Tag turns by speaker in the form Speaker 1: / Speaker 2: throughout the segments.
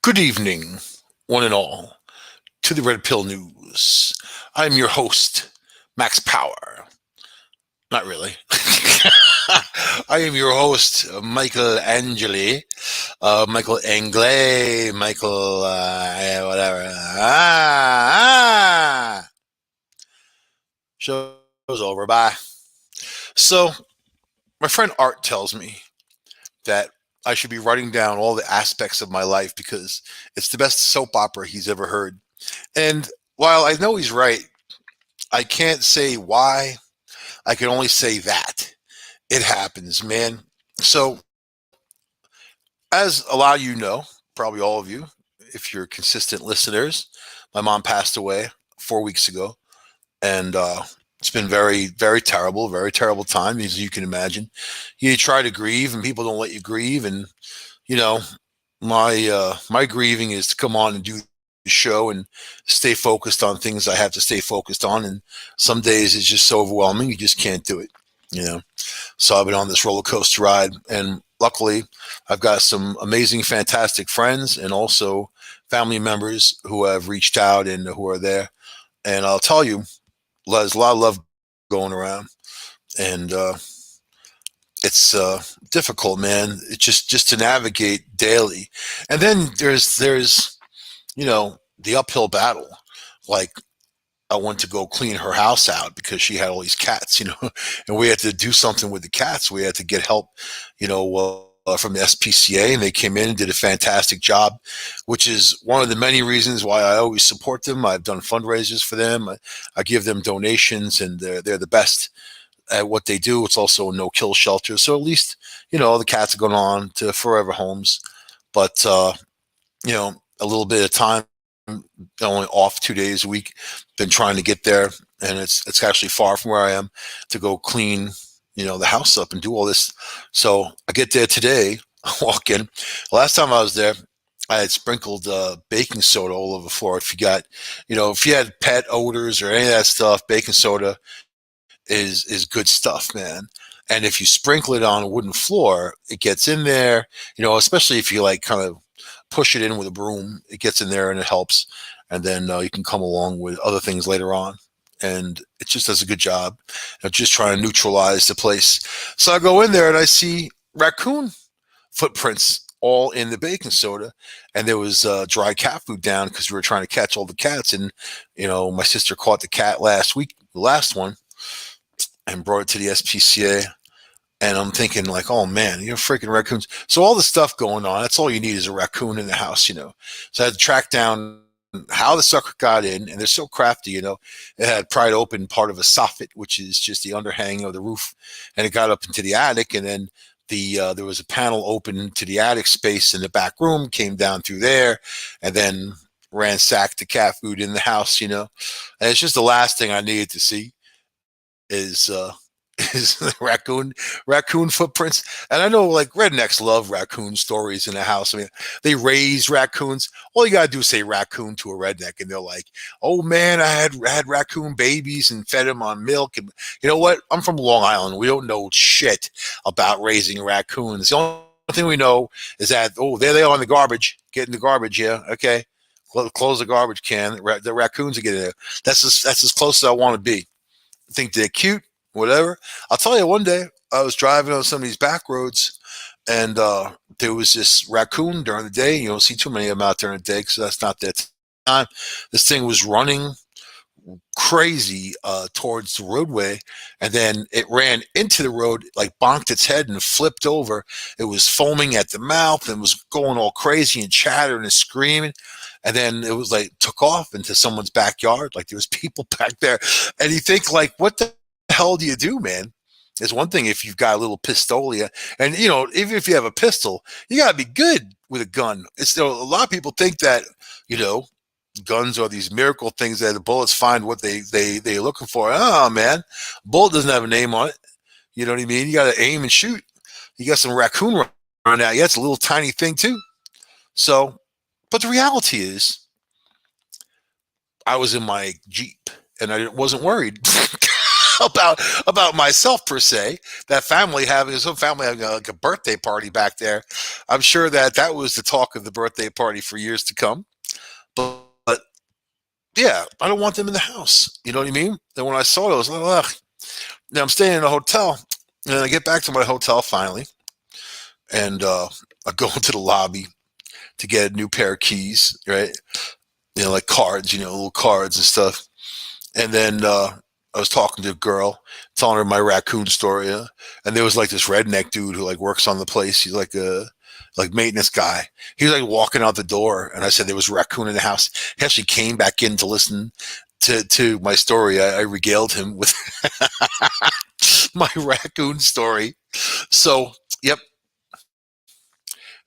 Speaker 1: Good evening, one and all, to the Red Pill News. I'm your host, Max Power. Not really. I am your host, Michael Angeli. Michael Angley. Michael, whatever. Show's over. Bye. So, my friend Art tells me that I should be writing down all the aspects of my life because it's the best soap opera he's ever heard. And while I know he's right, I can't say why. I can only say that. It happens, man. So, as a lot of you know, probably all of you, if you're consistent listeners, my mom passed away 4 weeks ago. And it's been very terrible time, as you can imagine. You try to grieve, and people don't let you grieve. And, you know, my grieving is to come on and do the show and stay focused on things I have to stay focused on. And some days it's just so overwhelming you just can't do it. You know, so I've been on this roller coaster ride, and luckily, I've got some amazing, fantastic friends and also family members who have reached out and who are there. And I'll tell you, there's a lot of love going around, and it's difficult, man. It's just to navigate daily, and then there's the uphill battle. Like, I went to go clean her house out because she had all these cats, and we had to do something with the cats. We had to get help, from the SPCA, and they came in and did a fantastic job, which is one of the many reasons why I always support them. I've done fundraisers for them. I give them donations, and they're the best at what they do. It's also a no-kill shelter, so at least the cats are going on to forever homes. But a little bit of time, only off 2 days a week. Been trying to get there, and it's actually far from where I am to go clean, the house up and do all this. So I get there today. I walk in. Last time I was there, I had sprinkled baking soda all over the floor. If you had pet odors or any of that stuff, baking soda is good stuff, man. And if you sprinkle it on a wooden floor, it gets in there. Especially if you like kind of push it in with a broom, it gets in there and it helps. And then you can come along with other things later on. And it just does a good job of just trying to neutralize the place. So I go in there and I see raccoon footprints all in the baking soda. And there was dry cat food down because we were trying to catch all the cats. And, my sister caught the cat last week, the last one, and brought it to the SPCA. And I'm thinking like, oh man, freaking raccoons. So all the stuff going on, that's all you need is a raccoon in the house, So I had to track down how the sucker got in, and they're so crafty, It had pried open part of a soffit, which is just the underhang of the roof, and it got up into the attic, and then there was a panel open to the attic space in the back room, came down through there, and then ransacked the cat food in the house, And it's just the last thing I needed to see is is raccoon footprints. And I know like rednecks love raccoon stories in the house. I mean, they raise raccoons. All you gotta do is say raccoon to a redneck, and they're like, "Oh man, I had raccoon babies and fed them on milk." And you know what? I'm from Long Island. We don't know shit about raising raccoons. The only thing we know is that there they are in the garbage, getting the garbage. Yeah, okay. Close the garbage can. The raccoons are getting there. That's as close as I want to be. I think they're cute, whatever. I'll tell you, one day I was driving on some of these back roads, and there was this raccoon during the day. You don't see too many of them out during the day because that's not their time. This thing was running crazy towards the roadway, and then it ran into the road, like bonked its head and flipped over. It was foaming at the mouth and was going all crazy and chattering and screaming. And then it was like took off into someone's backyard, like there was people back there. And you think like, what the hell do you do, man? It's one thing if you've got a little pistolia, and even if you have a pistol, you gotta be good with a gun. It's a lot of people think that you know guns are these miracle things that the bullets find what they're looking for. Oh man, bullet doesn't have a name on it. You know what I mean? You got to aim and shoot. You got some raccoon running out. Yeah, it's a little tiny thing too. So, but the reality is, I was in my Jeep and I wasn't worried. about about myself per se. That family having some family having like a birthday party back there. I'm sure that that was the talk of the birthday party for years to come. But yeah, I don't want them in the house. You know what I mean? And when I saw it, I was like, ugh. Now I'm staying in a hotel, and I get back to my hotel finally, and I go into the lobby to get a new pair of keys, right? Like cards, little cards and stuff. And then I was talking to a girl, telling her my raccoon story, and there was like this redneck dude who like works on the place. He's like a like maintenance guy. He was like walking out the door, and I said there was a raccoon in the house. He actually came back in to listen to my story. I regaled him with my raccoon story. So, yep,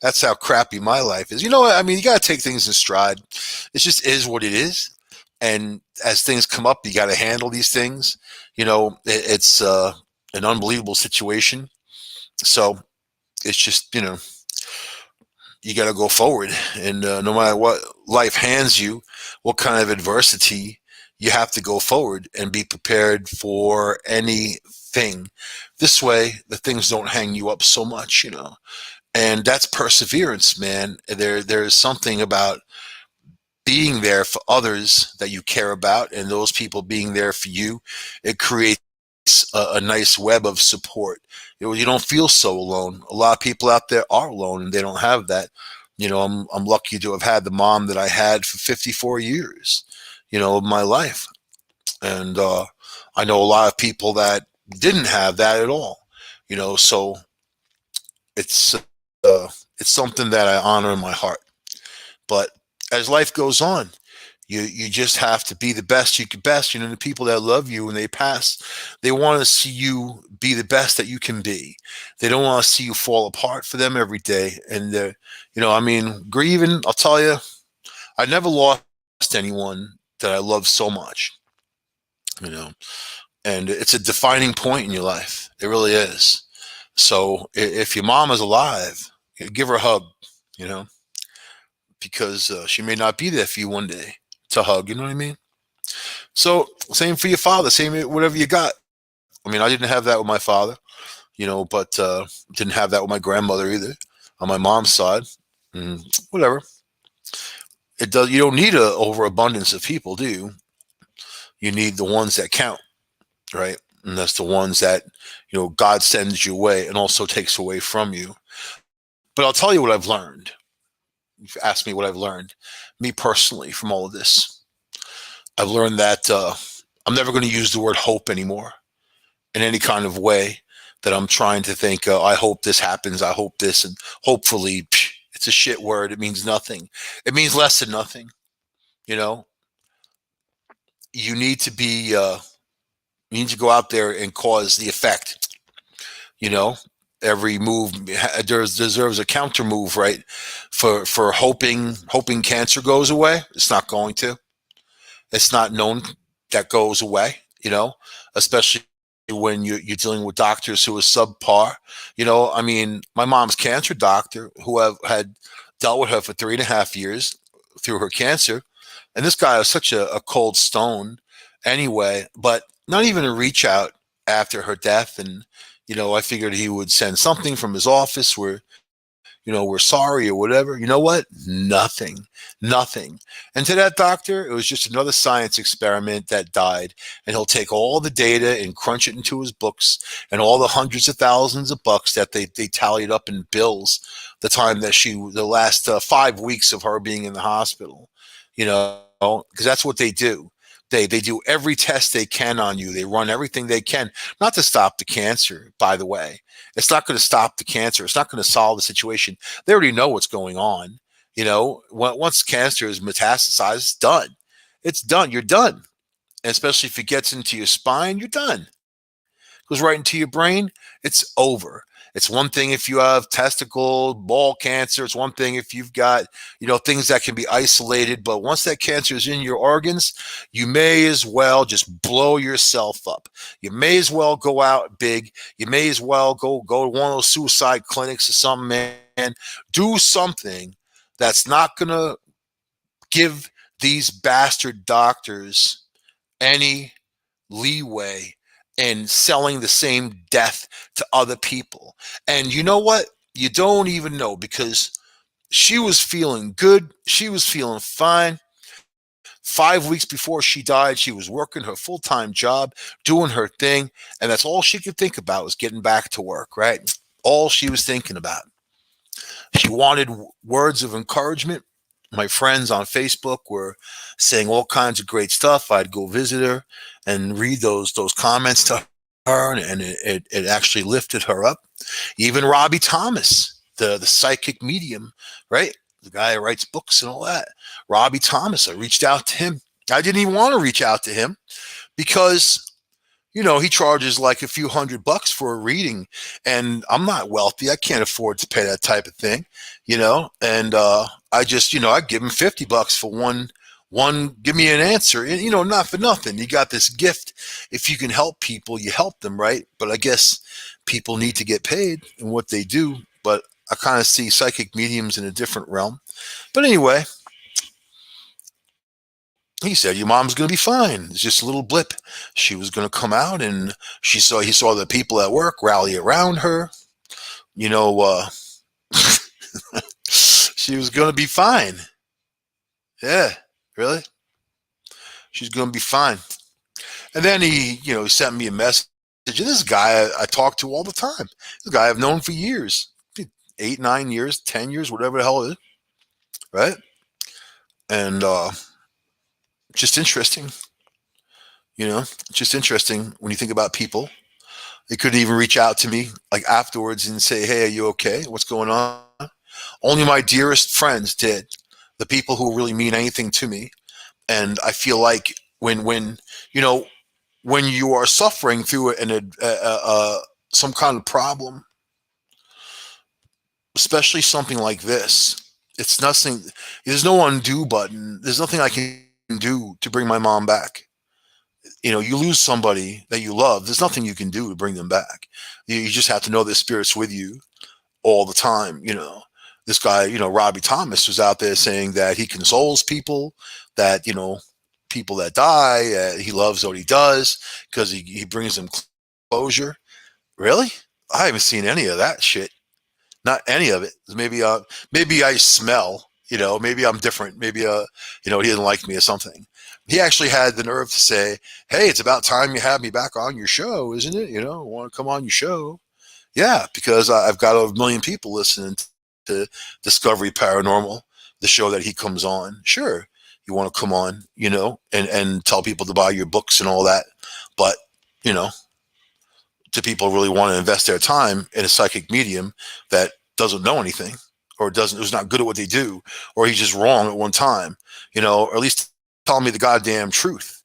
Speaker 1: that's how crappy my life is. You know what? I mean, you got to take things in stride. It just is what it is. And as things come up, you got to handle these things. It's an unbelievable situation. So it's just, you got to go forward. And no matter what life hands you, what kind of adversity, you have to go forward and be prepared for anything. This way, the things don't hang you up so much, And that's perseverance, man. There's something about being there for others that you care about, and those people being there for you. It creates a nice web of support. You don't feel so alone. A lot of people out there are alone, and they don't have that. I'm lucky to have had the mom that I had for 54 years, of my life, and I know a lot of people that didn't have that at all. So it's it's something that I honor in my heart. But as life goes on, you just have to be the best you can best. The people that love you when they pass, they want to see you be the best that you can be. They don't want to see you fall apart for them every day. And I mean, grieving. I'll tell you, I never lost anyone that I love so much. And it's a defining point in your life. It really is. So if your mom is alive, give her a hug. You know, because she may not be there for you one day to hug. You know what I mean? So same for your father. Same whatever you got. I mean, I didn't have that with my father, but didn't have that with my grandmother either on my mom's side. Whatever. It does. You don't need a overabundance of people, do you? You need the ones that count, right? And that's the ones that God sends you away and also takes away from you. But I'll tell you what I've learned. You've asked me what I've learned, me personally, from all of this. I've learned that I'm never going to use the word hope anymore in any kind of way that I'm trying to think, I hope this happens, I hope this, and hopefully, it's a shit word. It means nothing. It means less than nothing. You know, you need to be, you need to go out there and cause the effect. Every move deserves a counter move, right? For hoping cancer goes away. It's not going to. It's not known that goes away, especially when you're dealing with doctors who are subpar. I mean, my mom's cancer doctor, who had dealt with her for 3.5 years through her cancer, and this guy was such a cold stone anyway, but not even a reach out after her death. And, I figured he would send something from his office where, we're sorry or whatever. You know what? Nothing. And to that doctor, it was just another science experiment that died. And he'll take all the data and crunch it into his books and all the hundreds of thousands of bucks that they tallied up in bills the time that the last 5 weeks of her being in the hospital, because that's what they do. They do every test they can on you. They run everything they can, not to stop the cancer, by the way. It's not going to stop the cancer. It's not going to solve the situation. They already know what's going on. Once cancer is metastasized, it's done. It's done. You're done. And especially if it gets into your spine, you're done. Goes right into your brain, it's over. It's one thing if you have testicle, ball cancer. It's one thing if you've got, things that can be isolated. But once that cancer is in your organs, you may as well just blow yourself up. You may as well go out big. You may as well go to one of those suicide clinics or something, man. Do something that's not going to give these bastard doctors any leeway and selling the same death to other people. And you know what? You don't even know, because she was feeling good. She was feeling fine. 5 weeks before she died, she was working her full time job, doing her thing. And that's all she could think about was getting back to work, right? All she was thinking about. She wanted words of encouragement. My friends on Facebook were saying all kinds of great stuff. I'd go visit her and read those comments to her, and it actually lifted her up. Even Robbie Thomas, the psychic medium, right? The guy who writes books and all that. Robbie Thomas, I reached out to him. I didn't even want to reach out to him because he charges like a few $100 for a reading, and I'm not wealthy. I can't afford to pay that type of thing, and I just, I give him $50 for one, give me an answer. And, not for nothing. You got this gift. If you can help people, you help them, right? But I guess people need to get paid in what they do. But I kind of see psychic mediums in a different realm. But anyway, he said your mom's going to be fine. It's just a little blip. She was going to come out, and he saw the people at work rally around her. You know, she was going to be fine. Yeah, really? She's going to be fine. And then he sent me a message. This guy I talk to all the time. This guy I've known for years, 8, 9 years, 10 years, whatever the hell it is, right? And just interesting, just interesting when you think about people. They couldn't even reach out to me like afterwards and say, "Hey, are you okay? What's going on?" Only my dearest friends did. The people who really mean anything to me. And I feel like you know when you are suffering through some kind of problem, especially something like this, it's nothing. There's no undo button. There's nothing I can do to bring my mom back. You lose somebody that you love. There's nothing you can do to bring them back. You just have to know their spirit's with you all the time. This guy, Robbie Thomas, was out there saying that he consoles people, that people that die, he loves what he does because he brings them closure. Really? I haven't seen any of that shit. Not any of it. Maybe I smell. Maybe I'm different. Maybe he didn't like me or something. He actually had the nerve to say, "Hey, it's about time you have me back on your show, isn't it? Want to come on your show?" Yeah, because I've got a million people listening to Discovery Paranormal, the show that he comes on. Sure, you want to come on, and tell people to buy your books and all that. But, you know, do people really want to invest their time in a psychic medium that doesn't know anything, or who's not good at what they do, or he's just wrong at one time, or at least tell me the goddamn truth.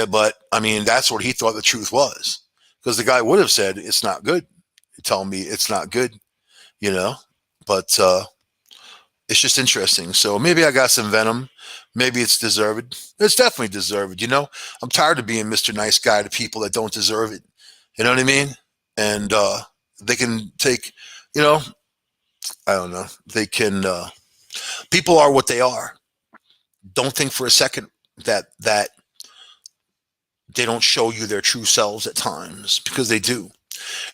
Speaker 1: But I mean, that's what he thought the truth was, because the guy would have said it's not good. Tell me it's not good, you know. But it's just interesting. So maybe I got some venom. Maybe it's deserved. It's definitely deserved. I'm tired of being Mr. Nice Guy to people that don't deserve it. You know what I mean? And they can take, you know, I don't know. They can. People are what they are. Don't think for a second that they don't show you their true selves at times, because they do.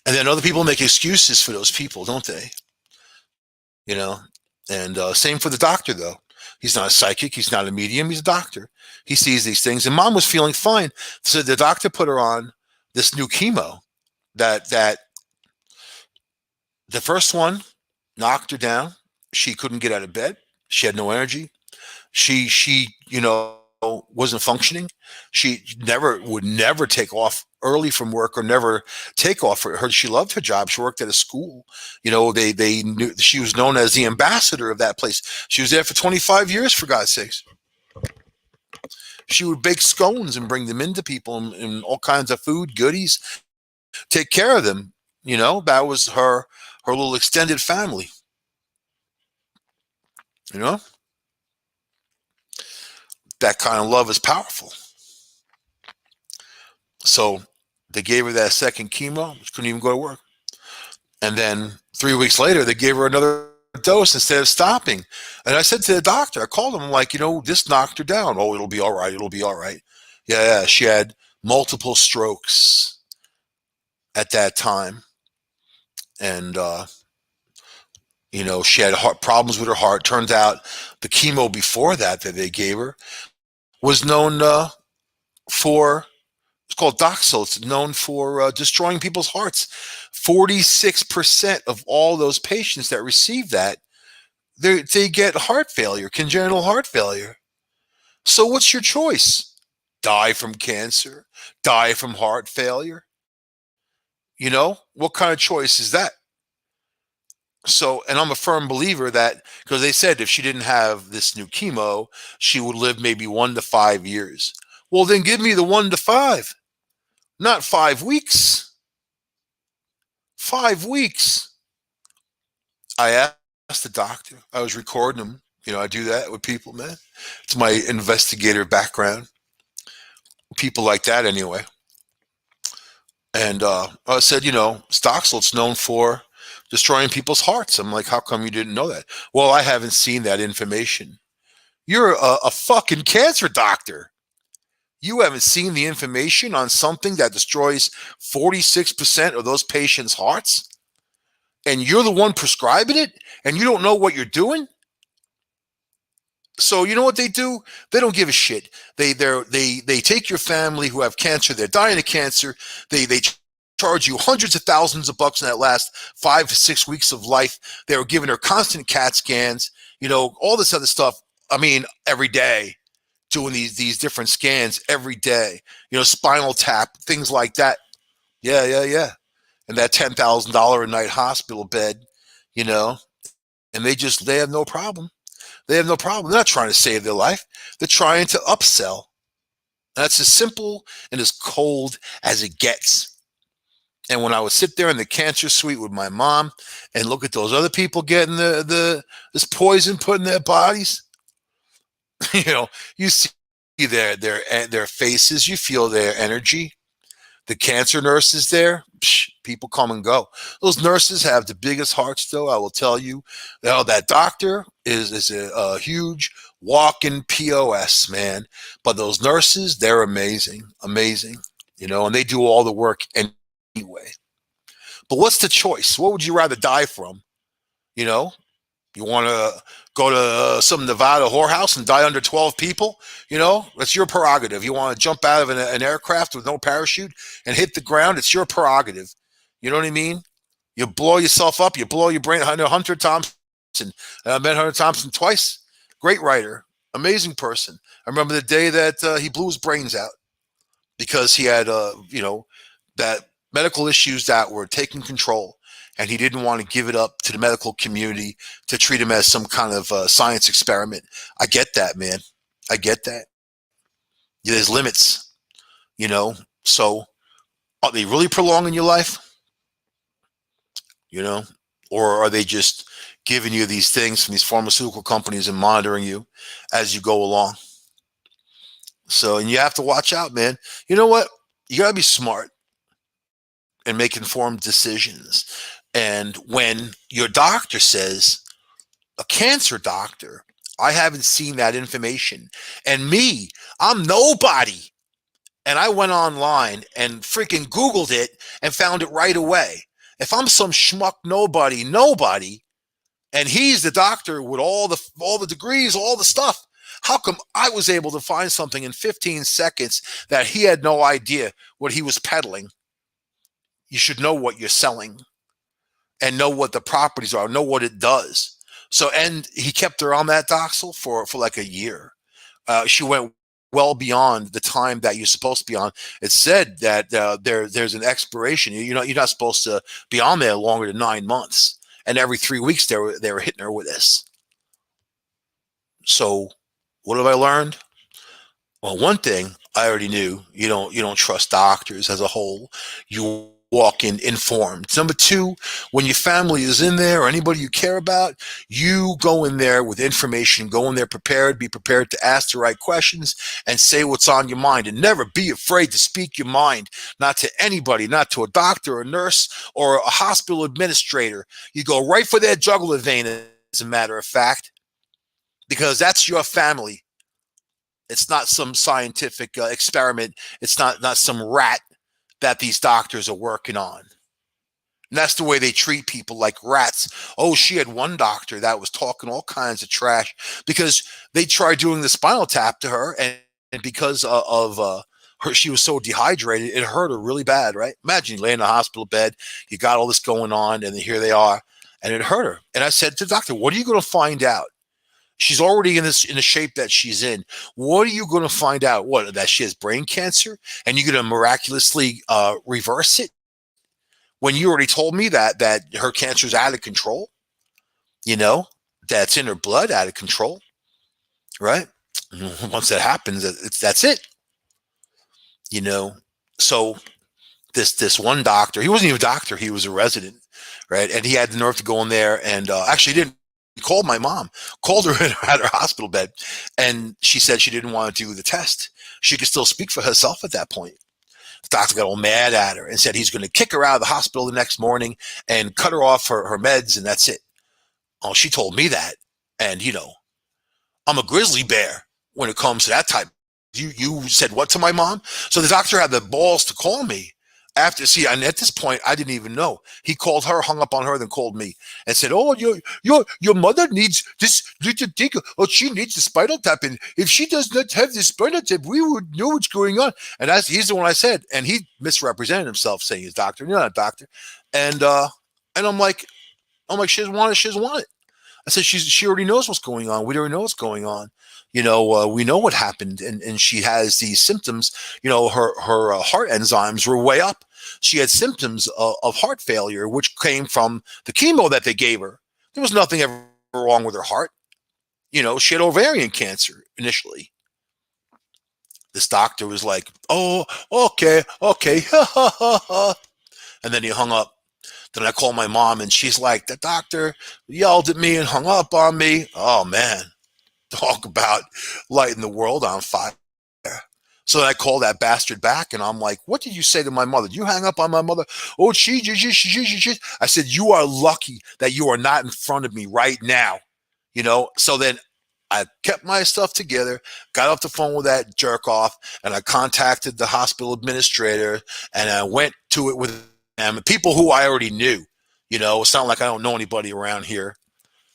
Speaker 1: And then other people make excuses for those people, don't they? You know. And same for the doctor, though. He's not a psychic. He's not a medium. He's a doctor. He sees these things. And mom was feeling fine, so the doctor put her on this new chemo. That the first one knocked her down. She couldn't get out of bed. She had no energy. She wasn't functioning. She would never take off early from work, or never take off. She loved her job. She worked at a school. They knew she was known as the ambassador of that place. She was there for 25 years, for God's sakes. She would bake scones and bring them into people, and all kinds of food, goodies, take care of them. That was her little extended family. You know, that kind of love is powerful. So they gave her that second chemo. She couldn't even go to work. And then 3 weeks later, they gave her another dose instead of stopping. And I said to the doctor, I called him, I'm like, this knocked her down. Oh, it'll be all right. It'll be all right. Yeah, she had multiple strokes. at that time, and she had heart problems with her heart. Turns out the chemo before that they gave her was known for, it's called Doxil. It's known for destroying people's hearts. 46% of all those patients that receive that, they get heart failure, congenital heart failure. So what's your choice? Die from cancer? Die from heart failure? What kind of choice is that? So, and I'm a firm believer that, because they said if she didn't have this new chemo, she would live maybe 1 to 5 years. Well, then give me the 1 to 5, not 5 weeks. 5 weeks. I asked the doctor. I was recording him. I do that with people, man. It's my investigator background. People like that, anyway. And I said, Stocksilt's known for destroying people's hearts. I'm like, how come you didn't know that? Well, I haven't seen that information. You're a fucking cancer doctor. You haven't seen the information on something that destroys 46% of those patients' hearts? And you're the one prescribing it? And you don't know what you're doing? So you know what they do? They don't give a shit. They take your family who have cancer. They're dying of cancer. They charge you hundreds of thousands of bucks in that last 5 to 6 weeks of life. They were giving her constant CAT scans. All this other stuff. I mean, every day, doing these different scans every day. Spinal tap, things like that. Yeah. And that $10,000 a night hospital bed. And they have no problem. They have no problem. They're not trying to save their life. They're trying to upsell. That's as simple and as cold as it gets. And when I would sit there in the cancer suite with my mom and look at those other people getting this poison put in their bodies, you see their faces, you feel their energy. The cancer nurses there, people come and go. Those nurses have the biggest hearts, though. I will tell you, that doctor is a huge walking POS, man. But those nurses, they're amazing, and they do all the work anyway. But what's the choice? What would you rather die from? You want to go to some Nevada whorehouse and die under 12 people? That's your prerogative. You want to jump out of an aircraft with no parachute and hit the ground? It's your prerogative. You know what I mean? You blow yourself up. You blow your brain. I know Hunter Thompson. I met Hunter Thompson twice. Great writer. Amazing person. I remember the day that he blew his brains out because he had, that medical issues that were taking control. And he didn't want to give it up to the medical community to treat him as some kind of science experiment. I get that, man. I get that. There's limits, So are they really prolonging your life? Or are they just giving you these things from these pharmaceutical companies and monitoring you as you go along? So, and you have to watch out, man. You know what? You got to be smart and make informed decisions. And when your doctor says, a cancer doctor, I haven't seen that information. And me, I'm nobody. And I went online and freaking Googled it and found it right away. If I'm some schmuck nobody, and he's the doctor with all the degrees, all the stuff, how come I was able to find something in 15 seconds that he had no idea what he was peddling? You should know what you're selling and know what the properties are, know what it does. So, and he kept her on that Doxil for like a year. She went well beyond the time that you're supposed to be on. It said that there's an expiration. You're not supposed to be on there longer than 9 months. And every 3 weeks they were hitting her with this. So, what have I learned? Well, one thing I already knew: you don't trust doctors as a whole. You walk in informed. Number two, when your family is in there or anybody you care about, you go in there with information, go in there prepared, be prepared to ask the right questions and say what's on your mind, and never be afraid to speak your mind, not to anybody, not to a doctor or a nurse or a hospital administrator. You go right for their jugular vein, as a matter of fact, because that's your family. It's not some scientific experiment. It's not some rat that these doctors are working on. And that's the way they treat people like rats. Oh, she had one doctor that was talking all kinds of trash because they tried doing the spinal tap to her, and because of her, she was so dehydrated, it hurt her really bad, right? Imagine you lay in a hospital bed, you got all this going on, and here they are, and it hurt her. And I said to the doctor, what are you going to find out? She's already in the shape that she's in. What are you going to find out? What, that she has brain cancer, and you're going to miraculously reverse it? When you already told me that her cancer is out of control, you know, that's in her blood, out of control, right? Once that happens, that's it, you know. So this one doctor, he wasn't even a doctor, he was a resident, right? And he had the nerve to go in there and actually didn't. He called my mom, called her at her hospital bed, and she said she didn't want to do the test. She could still speak for herself at that point. The doctor got all mad at her and said he's going to kick her out of the hospital the next morning and cut her off her meds, and that's it. Oh, she told me that. And, I'm a grizzly bear when it comes to that type. You said what to my mom? So the doctor had the balls to call me after. See, and at this point, I didn't even know. He called her, hung up on her, then called me and said, "Oh, your mother needs this. Oh, she needs the spinal tap, and if she does not have the spinal tap, we would know what's going on." And he's the one I said, and he misrepresented himself, saying he's doctor. You're not a doctor, and I'm like, she doesn't want it. She doesn't want it. I said, she already knows what's going on. We already know what's going on. We know what happened, and she has these symptoms. Her heart enzymes were way up. She had symptoms of heart failure, which came from the chemo that they gave her. There was nothing ever wrong with her heart. She had ovarian cancer initially. This doctor was like, "Oh, okay, okay," and then he hung up. Then I called my mom, and she's like, "The doctor yelled at me and hung up on me." Oh, man. Talk about lighting the world on fire. So I called that bastard back, and I'm like, "What did you say to my mother? Did you hang up on my mother?" "Oh, she. I said, "You are lucky that you are not in front of me right now." So then I kept my stuff together, got off the phone with that jerk off, and I contacted the hospital administrator, and I went to it with them, people who I already knew. It's not like I don't know anybody around here.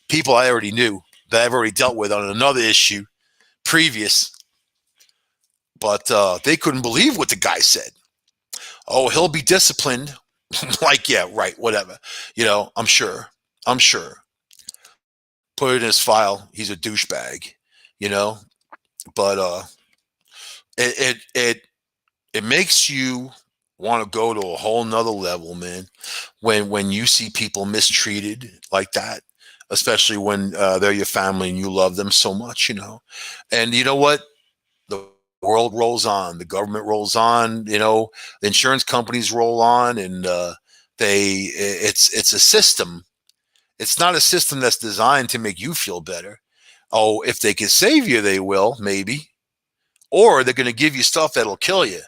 Speaker 1: People I already knew that I've already dealt with on another issue previous, but they couldn't believe what the guy said. "Oh, he'll be disciplined." Like, yeah, right, whatever. I'm sure. Put it in his file. He's a douchebag. But it makes you want to go to a whole nother level, man. When you see people mistreated like that, especially when they're your family and you love them so much, And you know what? The world rolls on. The government rolls on. The insurance companies roll on, and it's a system. It's not a system that's designed to make you feel better. Oh, if they can save you, they will, maybe. Or they're going to give you stuff that'll kill you.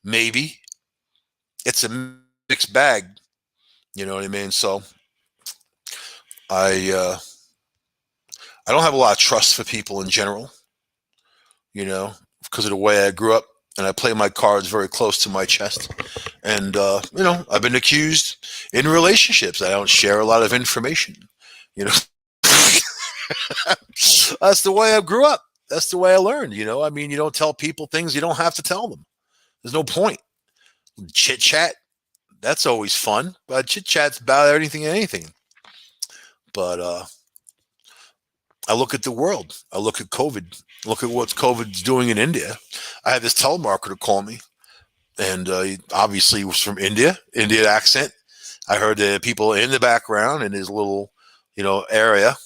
Speaker 1: Maybe. It's a mixed bag. You know what I mean? So I don't have a lot of trust for people in general, because of the way I grew up, and I play my cards very close to my chest. And I've been accused in relationships. I don't share a lot of information. That's the way I grew up. That's the way I learned. You don't tell people things you don't have to tell them. There's no point. Chit chat, that's always fun. But chit chat's about anything. But I look at the world. I look at COVID. Look at what COVID's doing in India. I had this telemarketer call me, and he obviously was from India, Indian accent. I heard the people in the background in his little, area.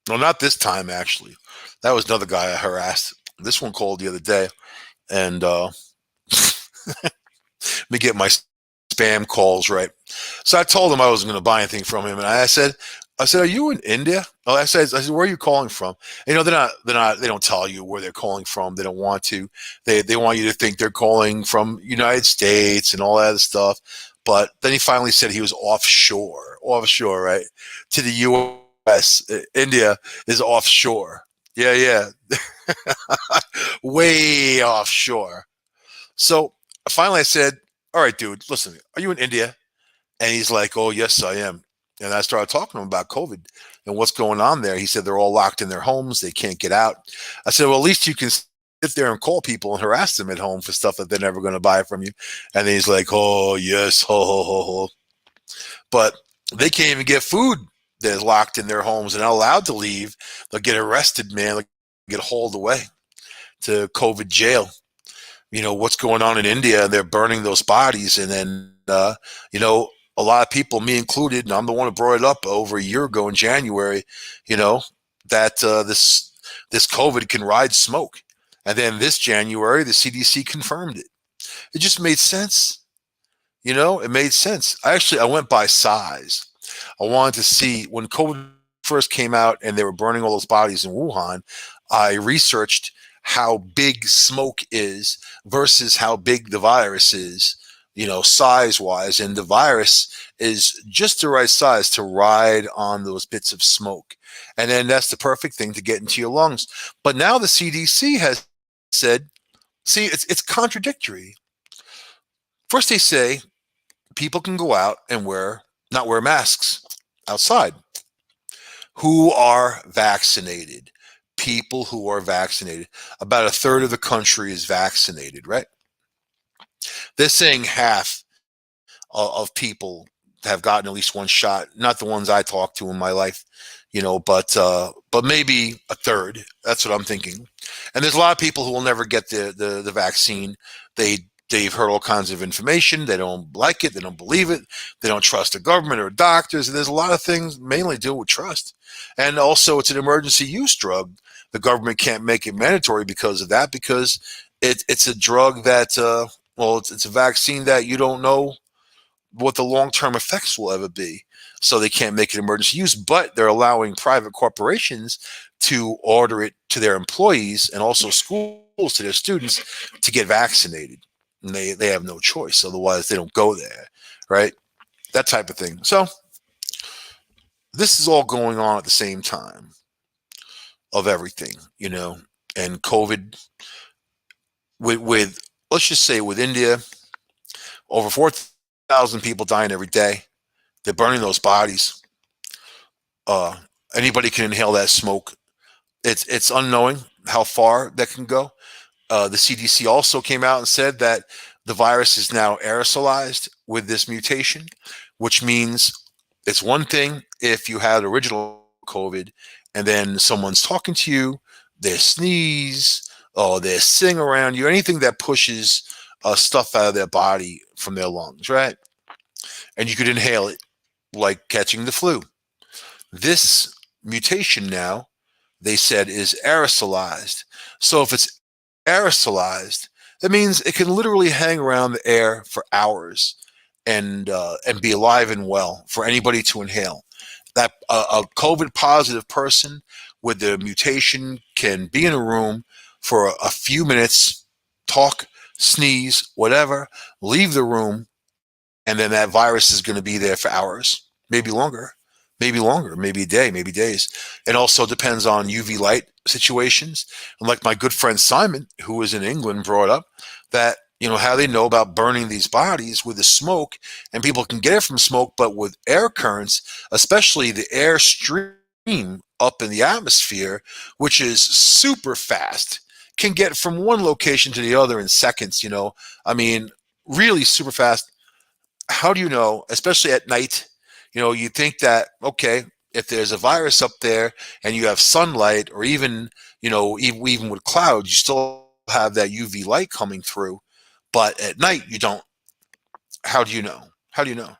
Speaker 1: No, not this time, actually. That was another guy I harassed. This one called the other day, and let me get my spam calls right. So I told him I wasn't going to buy anything from him, and I said, "Are you in India?" Oh, I said, "Where are you calling from?" They don't tell you where they're calling from. They don't want to. They want you to think they're calling from United States and all that other stuff. But then he finally said he was offshore, right, to the U.S. India is offshore. Yeah, way offshore. So Finally, I said, "All right, dude, listen, are you in India?" And he's like, "Oh, yes, I am." And I started talking to him about COVID and what's going on there. He said they're all locked in their homes, they can't get out. I said, "Well, at least you can sit there and call people and harass them at home for stuff that they're never going to buy from you." And then he's like, "Oh, yes, ho ho ho ho." But they can't even get food. They're locked in their homes and not allowed to leave. They'll get arrested, man. They'll get hauled away to COVID jail. What's going on in India. They're burning those bodies, and then a lot of people, me included, and I'm the one who brought it up over a year ago in January. You know that this COVID can ride smoke, and then this January the CDC confirmed it. It just made sense. It made sense. I went by size. I wanted to see when COVID first came out and they were burning all those bodies in Wuhan. I researched how big smoke is versus how big the virus is, size wise. And the virus is just the right size to ride on those bits of smoke. And then that's the perfect thing to get into your lungs. But now the CDC has said, see, it's contradictory. First, they say people can go out and not wear masks outside who are vaccinated. People who are vaccinated. About a third of the country is vaccinated, right? They're saying half of people have gotten at least one shot. Not the ones I talked to in my life, but maybe a third. That's what I'm thinking. And there's a lot of people who will never get the vaccine. They've heard all kinds of information. They don't like it. They don't believe it. They don't trust the government or doctors. And there's a lot of things mainly deal with trust. And also, it's an emergency use drug. The government can't make it mandatory because of that, because it's a drug that, it's a vaccine that you don't know what the long-term effects will ever be. So they can't make it emergency use, but they're allowing private corporations to order it to their employees and also schools to their students to get vaccinated. And they have no choice. Otherwise, they don't go there, right? That type of thing. So this is all going on at the same time of everything, and COVID with let's just say with India, over 4,000 people dying every day. They're burning those bodies. Uh, Anybody can inhale that smoke. It's unknowing how far that can go. The CDC also came out and said that the virus is now aerosolized with this mutation, which means it's one thing if you had original COVID and then someone's talking to you, they sneeze, or they sing around you, anything that pushes stuff out of their body from their lungs, right? And you could inhale it like catching the flu. This mutation now, they said, is aerosolized. So if it's aerosolized, that means it can literally hang around the air for hours and be alive and well for anybody to inhale. That a COVID positive person with the mutation can be in a room for a few minutes, talk, sneeze, whatever, leave the room, and then that virus is going to be there for hours, maybe longer, maybe a day, maybe days. It also depends on UV light situations. And like my good friend Simon, who was in England, brought up that, how they know about burning these bodies with the smoke, and people can get it from smoke, but with air currents, especially the air stream up in the atmosphere, which is super fast, can get from one location to the other in seconds, I mean, really super fast. How do you know, especially at night, you think that, okay, if there's a virus up there and you have sunlight, or even, even with clouds, you still have that UV light coming through. But at night, you don't. How do you know? How do you know?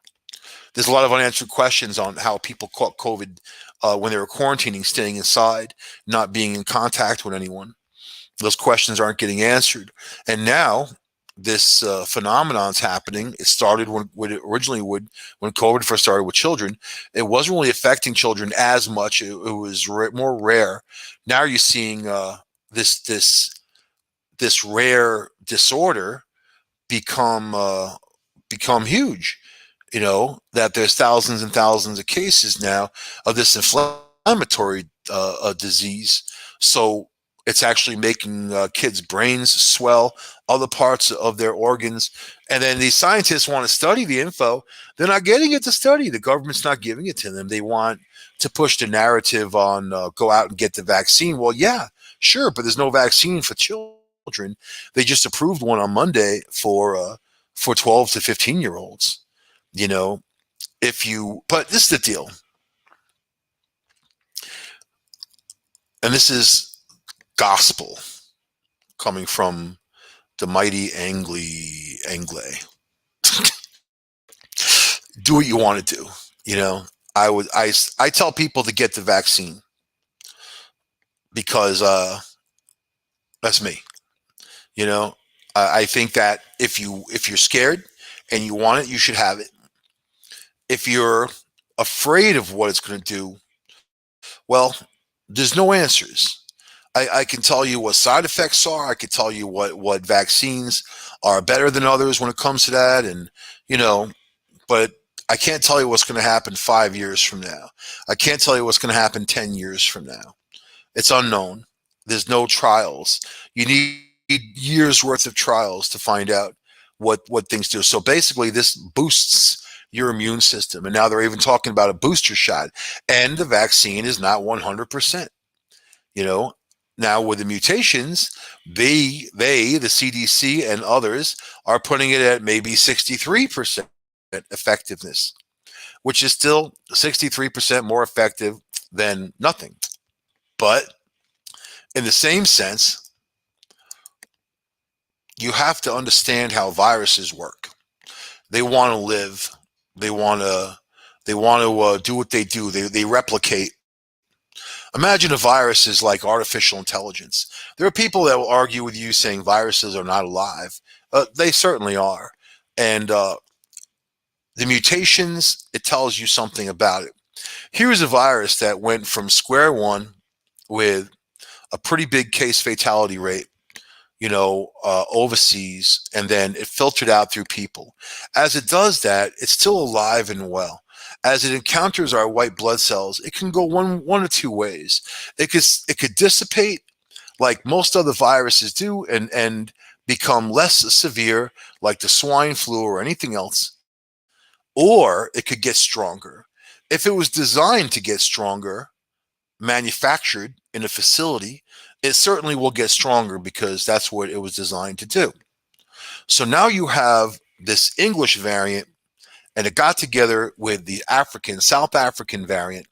Speaker 1: There's a lot of unanswered questions on how people caught COVID when they were quarantining, staying inside, not being in contact with anyone. Those questions aren't getting answered. And now this phenomenon's happening. It started originally when COVID first started with children. It wasn't really affecting children as much. It was more rare. Now you're seeing this rare disorder become huge. That there's thousands and thousands of cases now of this inflammatory disease. So It's actually making kids' brains swell, other parts of their organs. And then these scientists want to study the info. They're not getting it to study. The government's not giving it to them. They want to push the narrative on go out and get the vaccine. Well, yeah, sure, but there's no vaccine for children. They just approved one on Monday for 12 to 15-year-olds. You know, but this is the deal, and this is gospel coming from the mighty Angley. Do what you want to do. You know, I tell people to get the vaccine because that's me. You know, I think that if you're scared and you want it, you should have it. If you're afraid of what it's going to do, well, there's no answers. I can tell you what side effects are. I can tell you what vaccines are better than others when it comes to that, and you know, but I can't tell you what's going to happen 5 years from now. I can't tell you what's going to happen 10 years from now. It's unknown. There's no trials. You need years worth of trials to find out what things do. So basically, this boosts your immune system, and now they're even talking about a booster shot, and the vaccine is not 100%. You know, now with the mutations, the CDC and others are putting it at maybe 63% effectiveness, which is still 63% more effective than nothing. But in the same sense, you have to understand how viruses work. They want to live. They want to. They want to do what they do. They replicate. Imagine a virus is like artificial intelligence. There are people that will argue with you saying viruses are not alive. They certainly are. And the mutations, it tells you something about it. Here's a virus that went from square one with a pretty big case fatality rate, overseas, and then it filtered out through people. As it does that, it's still alive and well. As it encounters our white blood cells, it can go one or two ways. It could dissipate like most other viruses do and become less severe, like the swine flu or anything else, or it could get stronger. If it was designed to get stronger, manufactured in a facility, it certainly will get stronger because that's what it was designed to do. So now you have this English variant, and it got together with the South African variant.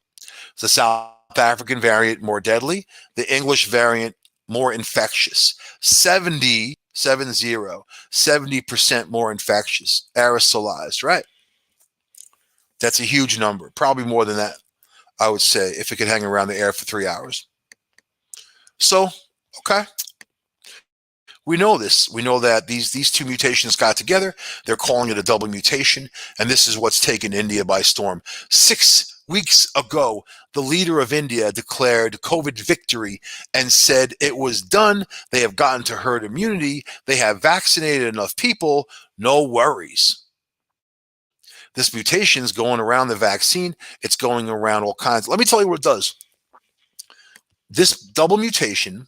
Speaker 1: The South African variant more deadly, the English variant more infectious. 70% more infectious, aerosolized, right? That's a huge number, probably more than that, I would say, if it could hang around the air for 3 hours. So, okay. We know this. We know that these two mutations got together. They're calling it a double mutation, and this is what's taken India by storm. 6 weeks ago, the leader of India declared COVID victory and said it was done. They have gotten to herd immunity. They have vaccinated enough people. No worries. This mutation is going around the vaccine. It's going around all kinds. Let me tell you what it does. This double mutation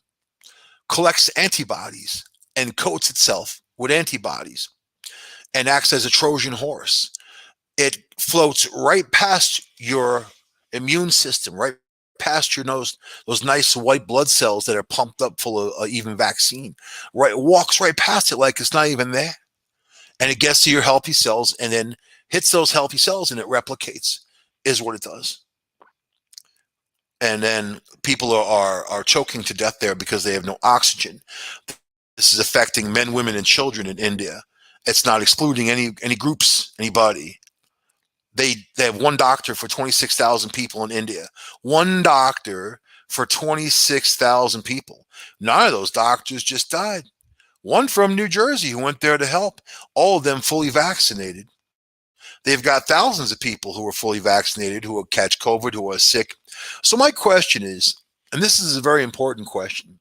Speaker 1: collects antibodies and coats itself with antibodies and acts as a Trojan horse. It floats right past your immune system, right past your nose, those nice white blood cells that are pumped up full of even vaccine. Right, walks right past it like it's not even there. And it gets to your healthy cells and then hits those healthy cells and it replicates, is what it does. And then people are choking to death there because they have no oxygen. This is affecting men, women, and children in India. It's not excluding any groups, anybody. They have one doctor for 26,000 people in India. One doctor for 26,000 people. None of those doctors just died. One from New Jersey who went there to help. All of them fully vaccinated. They've got thousands of people who are fully vaccinated, who will catch COVID, who are sick. So my question is, and this is a very important question,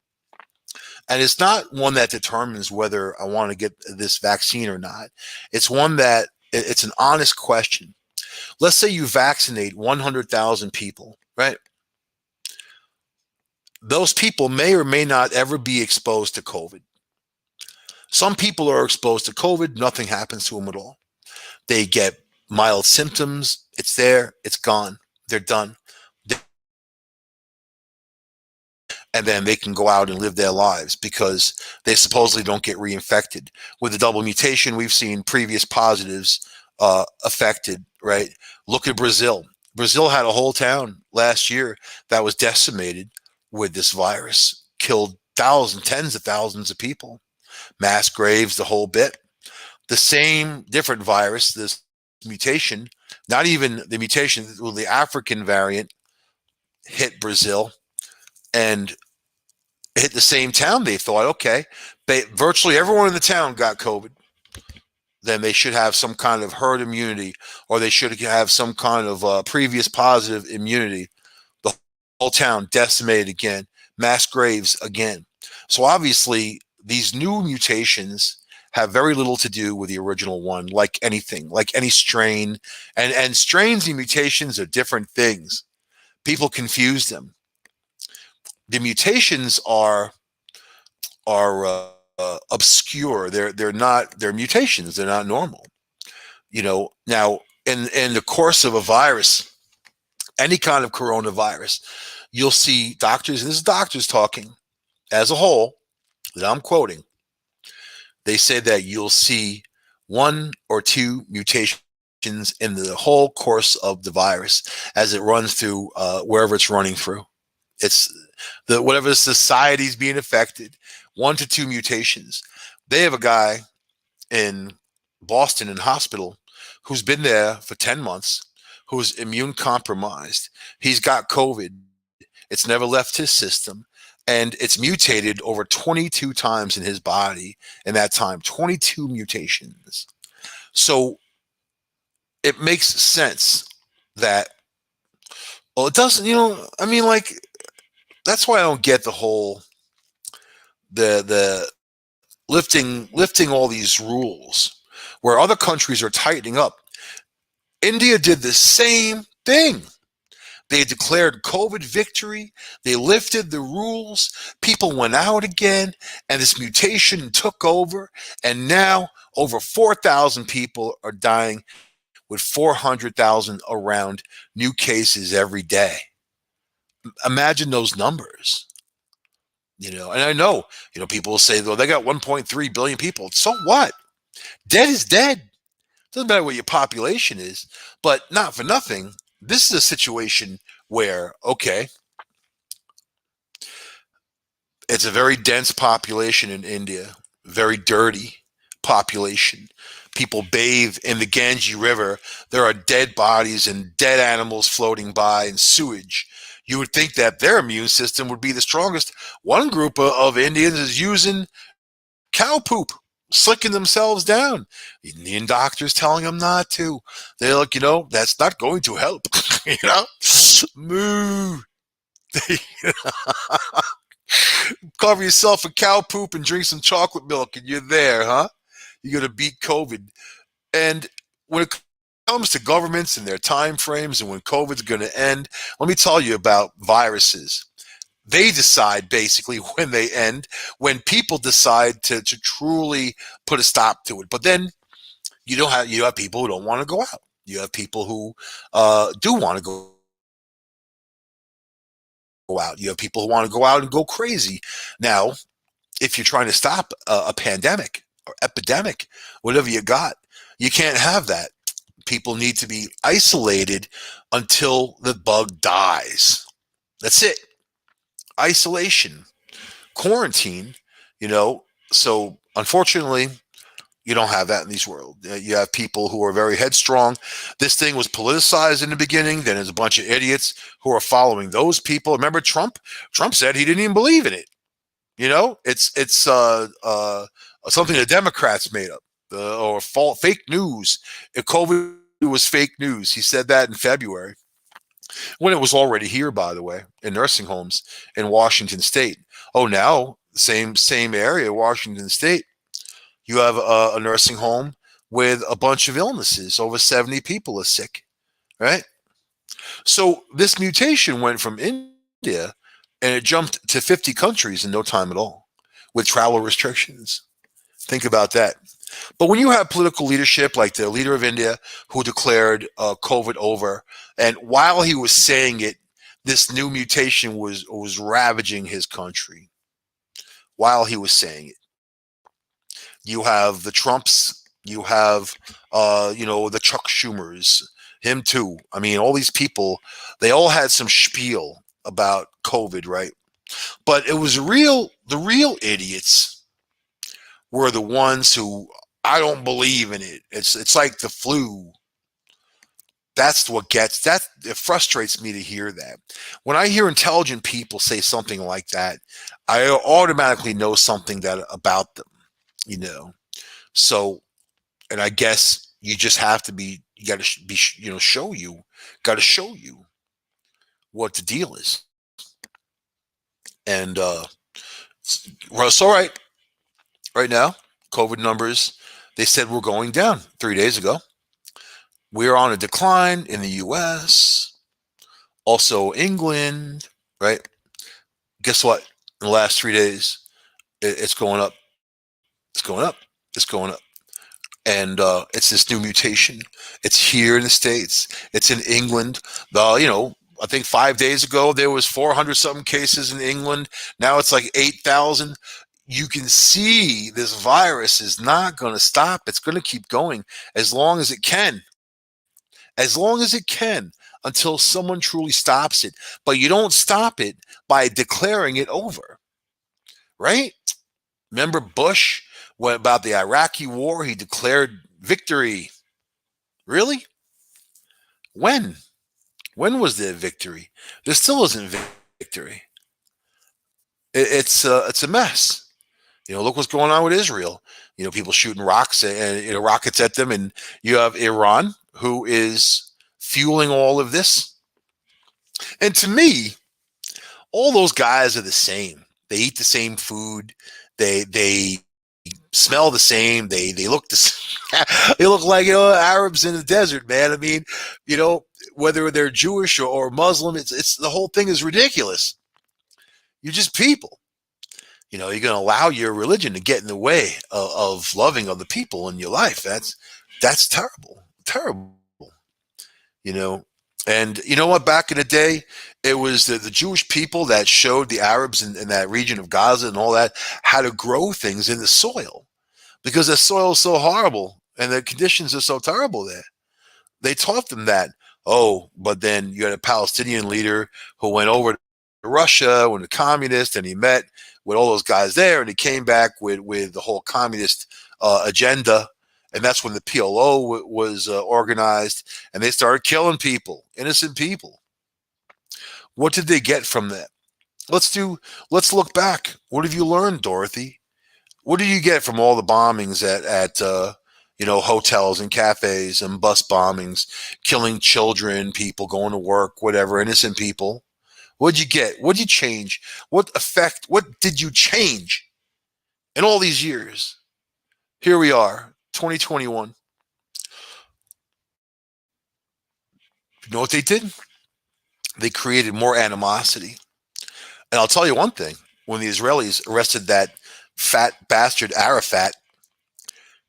Speaker 1: and it's not one that determines whether I want to get this vaccine or not. It's one that, it's an honest question. Let's say you vaccinate 100,000 people, right? those people may or may not ever be exposed to COVID. Some people are exposed to COVID, nothing happens to them at all. They get mild symptoms, it's there, it's gone, they're done. And then they can go out and live their lives because they supposedly don't get reinfected. With the double mutation, we've seen previous positives affected, right? Look at Brazil. Brazil had a whole town last year that was decimated with this virus, killed thousands, tens of thousands of people, mass graves, the whole bit. The same different virus, this mutation, not even the mutation, well, the African variant hit Brazil and hit the same town. They thought, okay, virtually everyone in the town got COVID. Then they should have some kind of herd immunity, or they should have some kind of previous positive immunity. The whole town decimated again, mass graves again. So obviously, these new mutations have very little to do with the original one, like anything, like any strain. And strains and mutations are different things. People confuse them. The mutations are obscure. They're mutations. They're not normal. Now in the course of a virus, any kind of coronavirus, you'll see doctors, and this is doctors talking as a whole, that I'm quoting. They say that you'll see one or two mutations in the whole course of the virus as it runs through wherever it's running through. It's whatever society's being affected, 1 to 2 mutations. They have a guy in Boston in hospital who's been there for 10 months, who's immune compromised. He's got COVID. It's never left his system. And it's mutated over 22 times in his body in that time, 22 mutations. So it makes sense that, well, it doesn't, I mean, like, that's why I don't get the whole, the lifting all these rules where other countries are tightening up. India did the same thing. They declared COVID victory. They lifted the rules. People went out again, and this mutation took over. And now over 4,000 people are dying, with 400,000 around new cases every day. Imagine those numbers. And I know, people will say, well, they got 1.3 billion people. So what? Dead is dead. Doesn't matter what your population is. But not for nothing, this is a situation where, okay, it's a very dense population in India, very dirty population. People bathe in the Ganges River. There are dead bodies and dead animals floating by and sewage. You would think that their immune system would be the strongest. One group of Indians is using cow poop, slicking themselves down. Indian doctors telling them not to. They're like, that's not going to help. Moo. Cover yourself in cow poop and drink some chocolate milk, and you're there, huh? You're going to beat COVID. And when it comes to governments and their time frames and when COVID's going to end, let me tell you about viruses. They decide basically when they end, when people decide to truly put a stop to it. But then you have people who don't want to go out. You have people who do want to go out. You have people who want to go out and go crazy. Now, if you're trying to stop a pandemic or epidemic, whatever you got, you can't have that. People need to be isolated until the bug dies. That's it. Isolation, quarantine, So unfortunately, you don't have that in this world. You have people who are very headstrong. This thing was politicized in the beginning. Then there's a bunch of idiots who are following those people. Remember Trump? Trump said he didn't even believe in it. It's something the Democrats made up, or fake news. If COVID was fake news, he said that in February, when it was already here, by the way, in nursing homes in Washington State. Oh, now same area, Washington State. You have a nursing home with a bunch of illnesses. Over 70 people are sick, right? So this mutation went from India and it jumped to 50 countries in no time at all with travel restrictions. Think about that. But when you have political leadership like the leader of India who declared COVID over, and while he was saying it, this new mutation was ravaging his country. While he was saying it, you have the Trumps, you have the Chuck Schumers, him too. I mean, all these people, they all had some spiel about COVID, right? But it was the real idiots were the ones who I don't believe in it. It's like the flu. That's what gets that. It frustrates me to hear that. When I hear intelligent people say something like that, I automatically know something that about them, you know. So, and I guess you just have to be. You got to be, show you, got to show you what the deal is. And well, it's all right. Right now, COVID numbers, they said we're going down 3 days ago. We're on a decline in the US, also England, right? Guess what? In the last 3 days, it's going up. It's going up. It's going up. And it's this new mutation. It's here in the States. It's in England. I think 5 days ago there was 400 something cases in England. Now it's like 8,000. You can see this virus is not going to stop. It's going to keep going as long as it can. As long as it can, until someone truly stops it. But you don't stop it by declaring it over, right? Remember Bush, what about the Iraqi war? He declared victory. Really? When? When was there victory? There still isn't victory. It's a mess. Look what's going on with Israel. People shooting rocks and rockets at them, and you have Iran who is fueling all of this. And to me, all those guys are the same. They eat the same food. They smell the same. They look they look like Arabs in the desert, man. I mean, whether they're Jewish or Muslim, it's the whole thing is ridiculous. You're just people. You're going to allow your religion to get in the way of loving other people in your life. That's terrible, terrible. you know. And you know what? Back in the day, it was the Jewish people that showed the Arabs in that region of Gaza and all that how to grow things in the soil because the soil is so horrible and the conditions are so terrible there. They taught them that. Oh, but then you had a Palestinian leader who went over to Russia when a communist and he met with all those guys there and he came back with the whole communist agenda. And that's when the PLO was organized and they started killing people, innocent people. What did they get from that? Let's look back. What have you learned, Dorothy? What did you get from all the bombings at hotels and cafes and bus bombings, killing children, people going to work, whatever, innocent people? What'd you get? What'd you change? What did you change in all these years? Here we are, 2021. You know what they did? They created more animosity. And I'll tell you one thing. When the Israelis arrested that fat bastard Arafat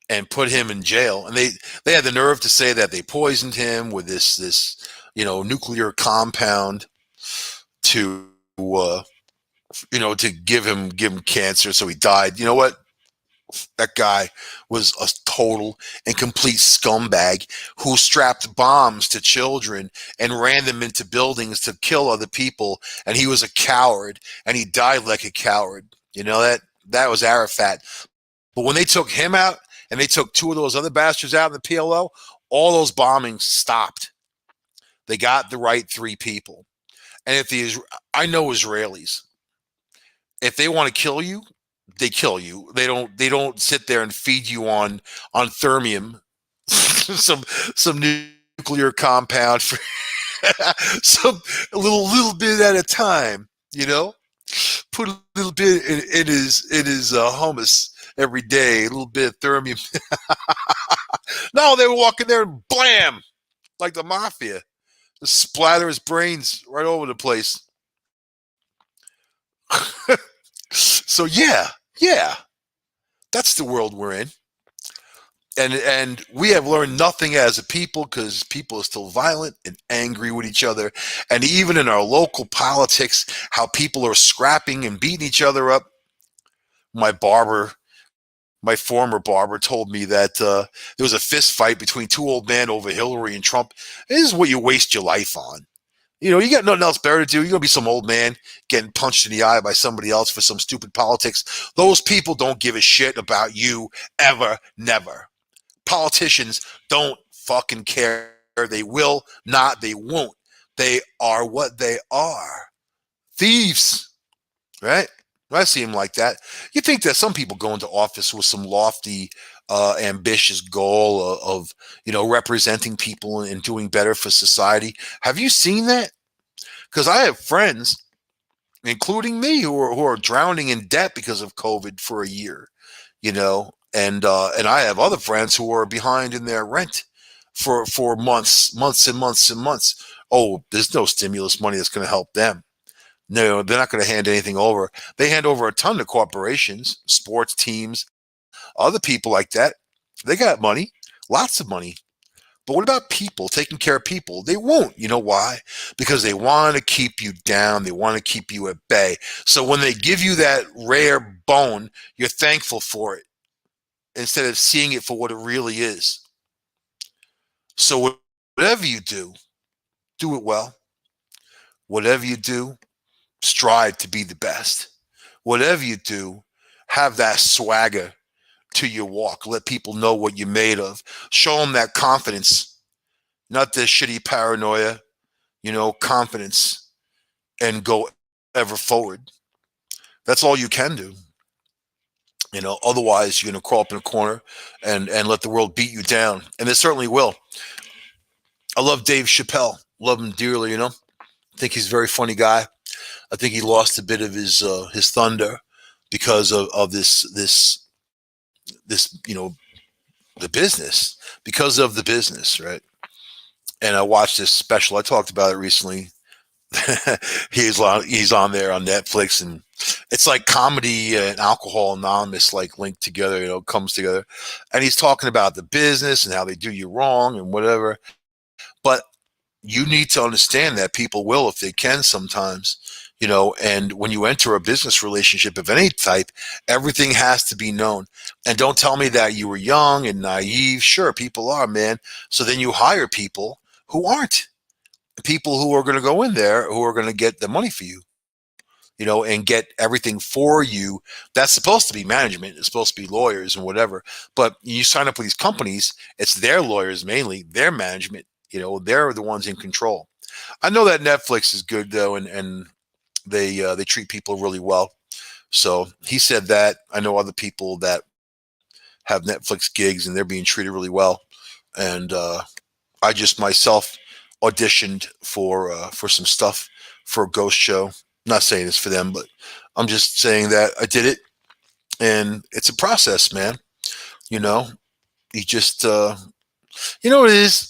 Speaker 1: and put him in jail, and they had the nerve to say that they poisoned him with this nuclear compound to to give him cancer, so he died. You know what? That guy was a total and complete scumbag who strapped bombs to children and ran them into buildings to kill other people. And he was a coward, and he died like a coward. That was Arafat. But when they took him out and they took two of those other bastards out in the PLO, all those bombings stopped. They got the right three people. And I know Israelis, if they want to kill you, they kill you. They don't sit there and feed you on thermium, some nuclear compound for some a little bit at a time. Put a little bit in his hummus every day, a little bit of thermium. No, they were walking there and blam, like the mafia, just splatter his brains right over the place. So yeah, that's the world we're in. And we have learned nothing as a people because people are still violent and angry with each other. And even in our local politics, how people are scrapping and beating each other up. My former barber, told me that there was a fist fight between two old men over Hillary and Trump. This is what you waste your life on. You got nothing else better to do. You're going to be some old man getting punched in the eye by somebody else for some stupid politics. Those people don't give a shit about you ever, never. Politicians don't fucking care. They will not. They won't. They are what they are. Thieves, right? I see them like that. You think that some people go into office with some lofty, ambitious goal of representing people and doing better for society. Have you seen that? Because I have friends, including me, who are drowning in debt because of COVID for a year. And I have other friends who are behind in their rent for months and months and months. Oh, there's no stimulus money that's going to help them. No, they're not going to hand anything over. They hand over a ton to corporations, sports teams, other people like that. They got money, lots of money. But what about people, taking care of people? They won't. You know why? Because they want to keep you down. They want to keep you at bay. So when they give you that rare bone, you're thankful for it instead of seeing it for what it really is. So whatever you do it well. Whatever you do, strive to be the best. Whatever you do, have that swagger to your walk. Let people know what you're made of. Show them that confidence, not this shitty paranoia, confidence, and go ever forward. That's all you can do. Otherwise you're going to crawl up in a corner and let the world beat you down. And it certainly will. I love Dave Chappelle. Love him dearly, I think he's a very funny guy. I think he lost a bit of his thunder because of this the business, because of the business, right? And I watched this special. I talked about it recently. He's on there on Netflix, and it's like comedy and Alcohol Anonymous like linked together, comes together. And he's talking about the business and how they do you wrong and whatever. But you need to understand that people will if they can sometimes, and when you enter a business relationship of any type, everything has to be known. And don't tell me that you were young and naive. Sure, people are, man. So then you hire people who aren't, people who are going to go in there, who are going to get the money for you, and get everything for you. That's supposed to be management. It's supposed to be lawyers and whatever. But you sign up with these companies, it's their lawyers mainly, their management. They're the ones in control. I know that Netflix is good though, and they treat people really well. So he said that. I know other people that have Netflix gigs and they're being treated really well. And I just myself auditioned for some stuff for a ghost show. I'm not saying it's for them, but I'm just saying that I did it, and it's a process, man. You know, you just what it is.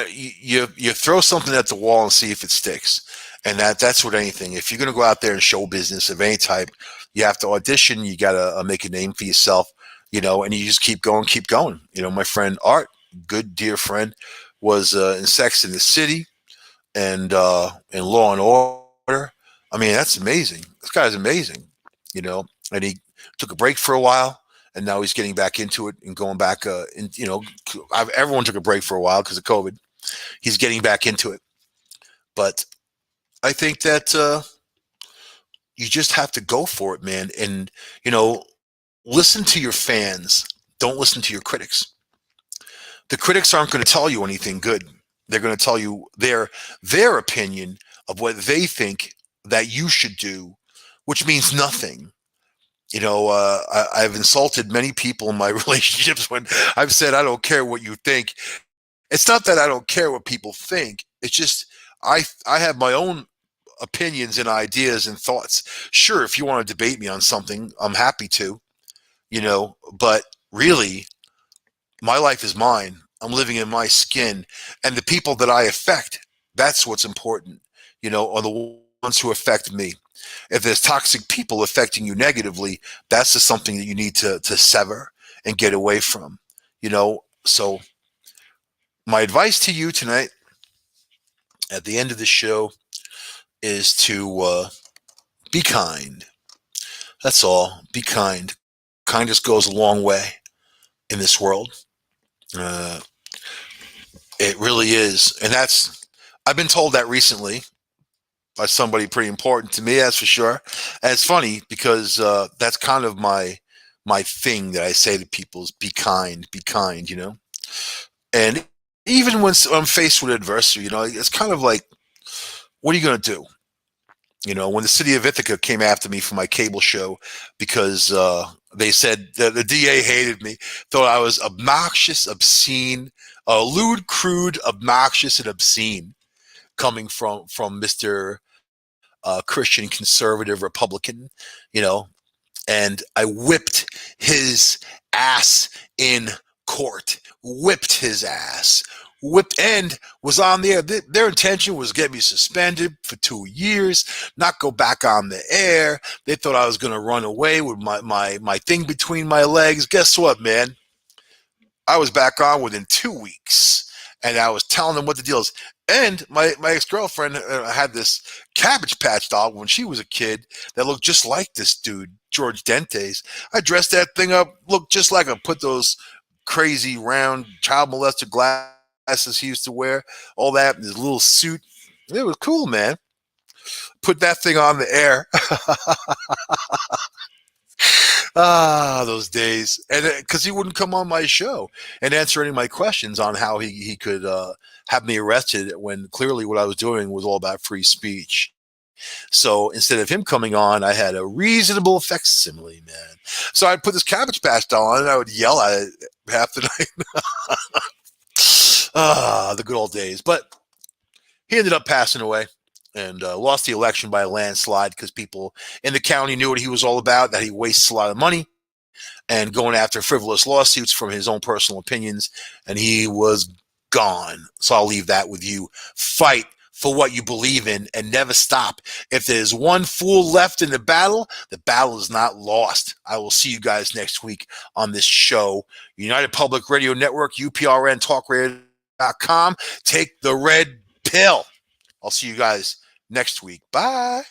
Speaker 1: You throw something at the wall and see if it sticks, and that's what anything. If you're going to go out there and show business of any type, you have to audition. You got to make a name for yourself, and you just keep going, keep going. My friend Art, good dear friend, was in Sex in the City and in Law and Order. I mean, that's amazing. This guy's amazing, and he took a break for a while, and now he's getting back into it and going back. Everyone took a break for a while because of COVID. He's getting back into it, but I think that you just have to go for it, man. And listen to your fans. Don't listen to your critics. The critics aren't going to tell you anything good. They're going to tell you their opinion of what they think that you should do, which means nothing. I've insulted many people in my relationships when I've said, I don't care what you think. It's not that I don't care what people think. It's just I have my own opinions and ideas and thoughts. Sure, if you want to debate me on something, I'm happy to, but really, my life is mine. I'm living in my skin, and the people that I affect, that's what's important, are the ones who affect me. If there's toxic people affecting you negatively, that's just something that you need to sever and get away from. So my advice to you tonight at the end of the show is to be kind. That's all. Be kind. Kindness goes a long way in this world. Uh, it really is. And I've been told that recently by somebody pretty important to me, that's for sure. And it's funny because that's kind of my thing that I say to people is be kind. And even when I'm faced with adversity, it's kind of like, what are you going to do? When the city of Ithaca came after me for my cable show because they said the DA hated me, thought I was obnoxious, obscene, lewd, crude, obnoxious, and obscene, coming from Mr. Christian conservative Republican, you know, and I whipped his ass in court, whipped his ass, whipped, and was on the air. Their intention was get me suspended for 2 years, not go back on the air. They thought I was going to run away with my thing between my legs. Guess what, man? I was back on within 2 weeks, and I was telling them what the deal is. And my ex-girlfriend had this Cabbage Patch doll when she was a kid that looked just like this dude, George Dente's. I dressed that thing up, looked just like him, put those crazy round child molester glasses he used to wear, all that, his little suit. It was cool, man. Put that thing on the air. Those days. And because he wouldn't come on my show and answer any of my questions on how he could have me arrested when clearly what I was doing was all about free speech. So instead of him coming on, I had a reasonable facsimile, man. So I'd put this Cabbage Patch doll on and I would yell at it half the night. The good old days. But he ended up passing away and lost the election by a landslide because people in the county knew what he was all about, that he wastes a lot of money and going after frivolous lawsuits from his own personal opinions, and he was gone. So I'll leave that with you. Fight for what you believe in and never stop. If there's one fool left in the battle is not lost. I will see you guys next week on this show. United Public Radio Network, UPRN Talkradio.com. Take the red pill. I'll see you guys next week. Bye.